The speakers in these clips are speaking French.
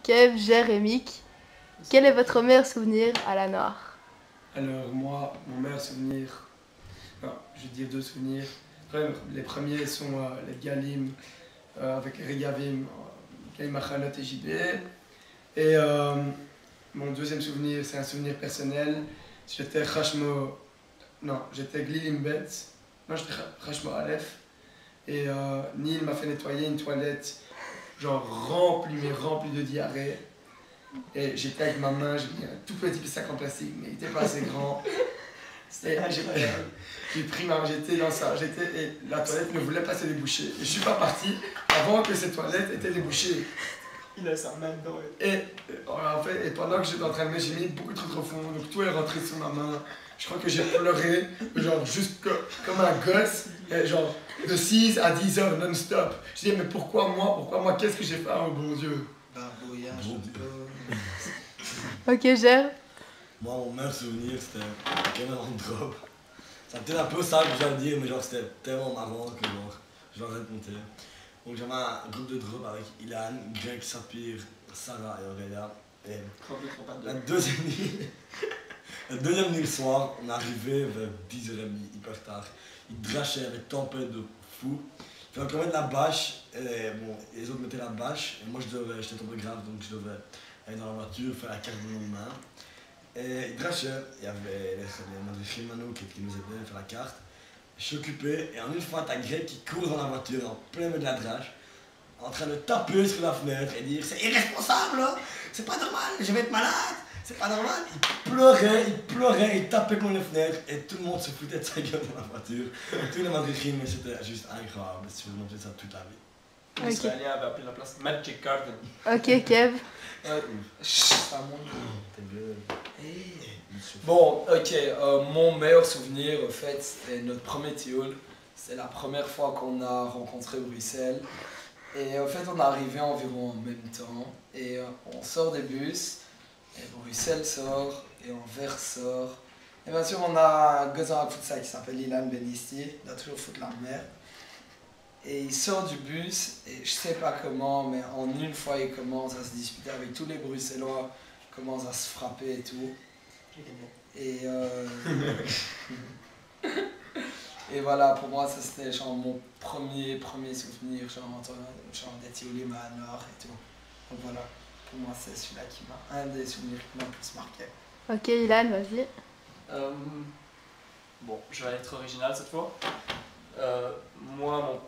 Kev, Ger et Mick, quel est votre meilleur souvenir à la Noire? Alors moi, mon meilleur souvenir, non, je vais dire deux souvenirs. Les premiers sont les Galim avec les Regavim, Galim Achanot et JB. Et mon deuxième souvenir, c'est un souvenir personnel. J'étais Chashmo, non, j'étais Glilimbet, non, j'étais Chashmo Aleph. Et Neil m'a fait nettoyer une toilette, genre remplie de diarrhée. Et j'étais avec ma main, j'ai mis un tout petit sac en plastique, mais il n'était pas assez grand. J'ai pris ma main, j'étais dans ça, et la toilette ne voulait pas se déboucher. Et je suis pas parti avant que cette toilette était débouchée. Il a sa main dedans. Et en fait, et pendant que j'étais en train de mettre, j'ai mis beaucoup trop fond, donc tout est rentré sous ma main. Je crois que j'ai pleuré, genre juste comme un gosse, et genre de 6 à 10 heures non-stop. Je dis mais pourquoi moi, qu'est-ce que j'ai fait à bon Dieu? Barbouillage. Ok, Ger. Moi, mon meilleur souvenir, c'était quand même en drop. C'est peut-être un peu ça que je viens de dire, mais genre c'était tellement marrant que genre, je vais raconter. Donc j'avais un groupe de drop avec Ilan, Greg, Sapir, Sarah et Aurélia. Et la deuxième nuit le soir, on arrivait vers 10h30, hyper tard. Il drachait avec tempête de fou. Il fallait encore mettre la bâche, et bon, les autres mettaient la bâche, et moi j'étais tombé grave, donc je devais aller dans la voiture, faire la carte de lendemain. Et il drachait, il y avait les madrichim Manu qui nous aidaient à faire la carte. Je suis occupé, et en une fois, t'as Greg qui court dans la voiture, en plein milieu de la drache, en train de taper sur la fenêtre et dire c'est irresponsable, c'est pas normal, je vais être malade, c'est pas normal. Il pleurait, il tapait contre les fenêtres, et tout le monde se foutait de sa gueule dans la voiture. Tous les madrichim, mais c'était juste incroyable, si vous montrer ça toute la vie. Les Israéliens avaient appelé la place Magic Garden. Ok, Kev. Bon, ok, mon meilleur souvenir, en fait, c'est notre premier tioul. C'est la première fois qu'on a rencontré Bruxelles. Et en fait, on est arrivé environ en même temps. Et on sort des bus, et Bruxelles sort, et Anvers sort. Et bien sûr, on a un gars à futsal qui s'appelle Ilan Benisti, il a toujours foutu la merde. Et il sort du bus, et je sais pas comment, mais en une fois, il commence à se disputer avec tous les Bruxellois, il commence à se frapper et tout. Et, et voilà, pour moi, ça c'était genre mon premier souvenir, genre d'être au Nord et tout. Donc voilà, pour moi, c'est celui-là qui m'a, un des souvenirs qui m'a le plus marqué. Ok, Ilan, vas-y. Bon, je vais être original cette fois. Moi, mon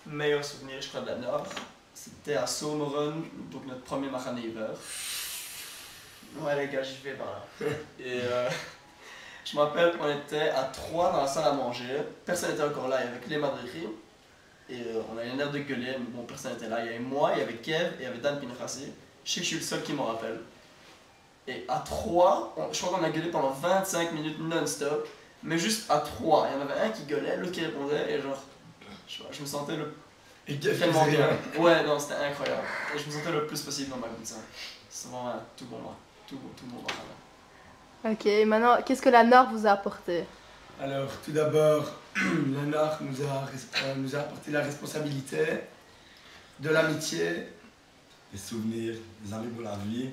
meilleur souvenir, je crois, de la Nord, c'était à Someren, donc notre premier Machane hiver. Ouais, les gars, j'y vais par là. Et je me rappelle qu'on était à 3 dans la salle à manger, personne n'était encore là, il y avait que les madrichim. Et on avait l'air de gueuler, mais bon, personne n'était là. Il y avait moi, il y avait Kev et il y avait Dan Pinchassi. Je sais que je suis le seul qui m'en rappelle. Et à 3, je crois qu'on a gueulé pendant 25 minutes non-stop, mais juste à 3. Il y en avait un qui gueulait, l'autre qui répondait, et genre, je me sentais tellement bien. Ouais, non, c'était incroyable. Et je me sentais le plus possible dans ma vie. C'est vraiment un tout bon moment. Tout bon moment. Ok, maintenant, qu'est-ce que la Nord vous a apporté? Alors, tout d'abord, la Nord nous a apporté la responsabilité, de l'amitié, Les souvenirs, les amis pour la vie.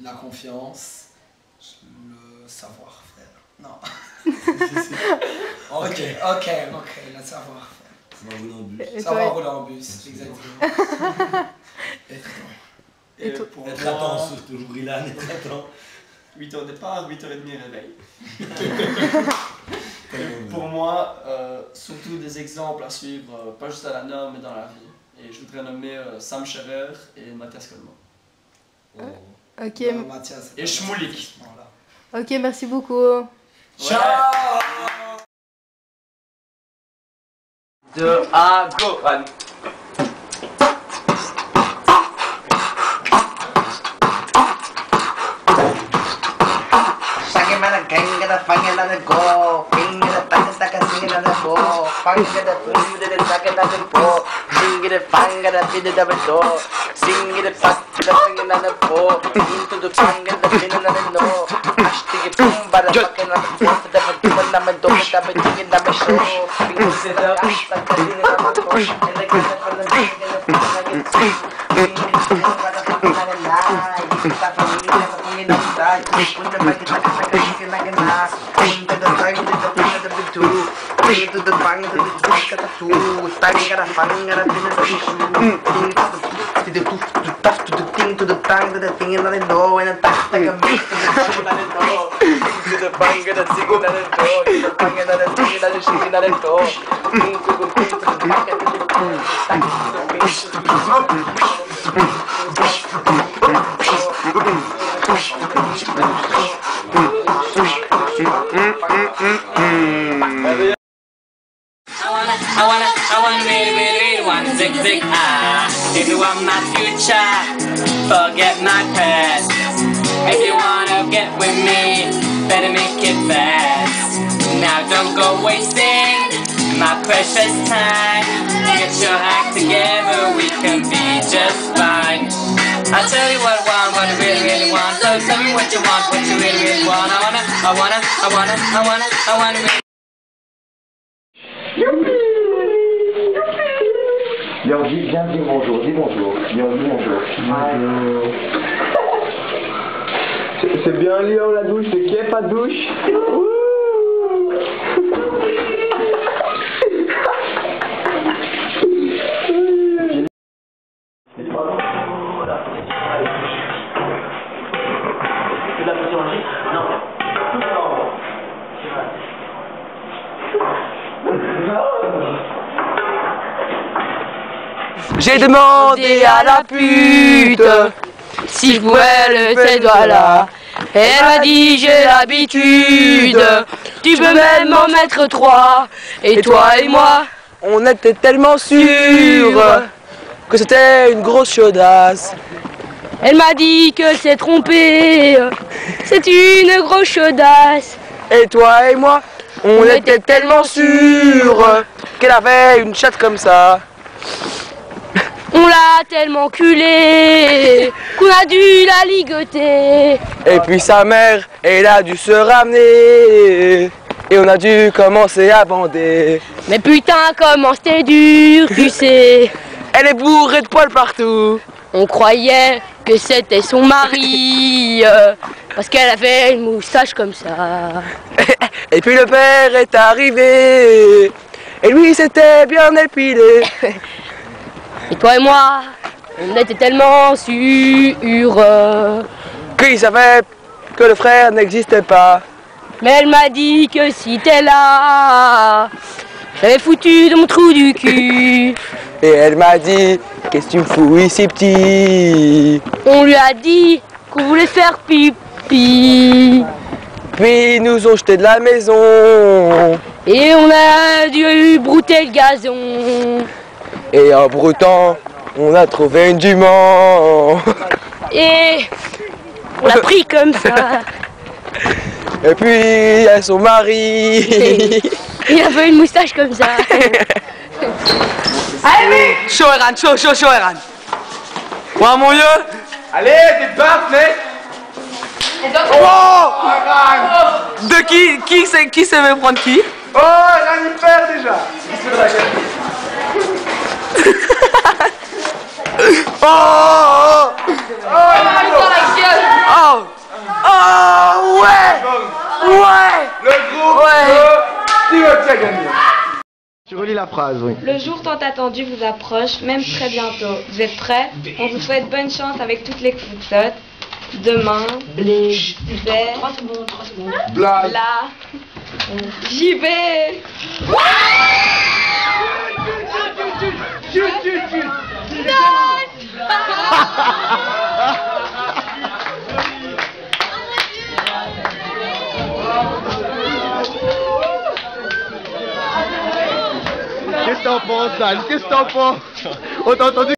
La confiance, le savoir-faire. Non. Ok, le savoir-faire. Savoir rouler en bus. Et Savoir toi, rouler en bus, exactement. Et toi pour Être moi, à temps, surtout, Ilan, être à temps. 8h départ, 8h30 réveil. Pour moi, surtout des exemples à suivre, pas juste à la Nord, mais dans la vie. Et je voudrais nommer Sam Scherer et Mathias Coleman. Ok, Mathias. Et Shmoulik. Voilà. ok, merci beaucoup. Ciao. 2, 1, go, run. Gonna find another goal. Finger the back of the sing another ball. Finger the finger the back of the ball. Finger the finger the bit of the door. Sing it back to the finger another ball. Into the finger the pin another no. Hashtag it boom, but the fucking another ball. The demon number dog, the beginning number show. Fingers it up, the thing another push. And the guy from the beginning of the I wanna really want zig zig ah. If you want my future, forget my past. If you wanna get with me, better make it fast. Now don't go wasting my precious time. Get your act together, we can be just fine. I'll tell you what I want, what I really want. So tell me what you want, what you really want. I wanna really. Yordi, viens dire bonjour, dis bonjour. Yordi, bonjour. Bonjour. C'est bien Léon la douche, c'est qui pas de douche? J'ai demandé à la pute si je pouvais lever ses doigts là. Et elle m'a dit j'ai l'habitude, tu peux même en mettre 3. Et toi et moi, on était tellement sûrs que c'était une grosse chaudasse. Elle m'a dit que c'est trompé, c'est une grosse chaudasse. Et toi et moi, on était tellement sûrs qu'elle avait une chatte comme ça. On l'a tellement culée qu'on a dû la ligoter. Et puis sa mère, elle a dû se ramener. Et on a dû commencer à bander. Mais putain, comment c'était dur, tu sais. Elle est bourrée de poils partout. On croyait que c'était son mari, parce qu'elle avait une moustache comme ça. Et puis le père est arrivé. Et lui, c'était bien épilé. Et toi et moi, on était tellement sûrs qu'il savait que le frère n'existait pas. Mais elle m'a dit que si t'es là, j'avais foutu dans mon trou du cul. Et elle m'a dit, qu'est-ce que tu me fous ici petit? On lui a dit qu'on voulait faire pipi. Puis ils nous ont jetés de la maison. Et on a dû brouter le gazon. Et en broutant, on a trouvé une jument. Et on l'a pris comme ça. Et puis, il y a son mari. Il avait une moustache comme ça. Allez, chaud Eran, chaud Eran. Ouais, mon dieu. Allez, t'es baffes, mec. Oh, de qui sait me prendre qui? Oh, Eran, il perd déjà. Oh, ouais. Le groupe Timothy a gagné. Tu relis la phrase, oui. Le jour tant attendu vous approche, même très bientôt. Vous êtes prêts? On vous souhaite bonne chance avec toutes les footnotes. Demain, vers 3 secondes. Blague. Là, j'y vais. Qu'est-ce que t'en penses, Dan? Qu'est-ce que t'en penses? On t'a entendu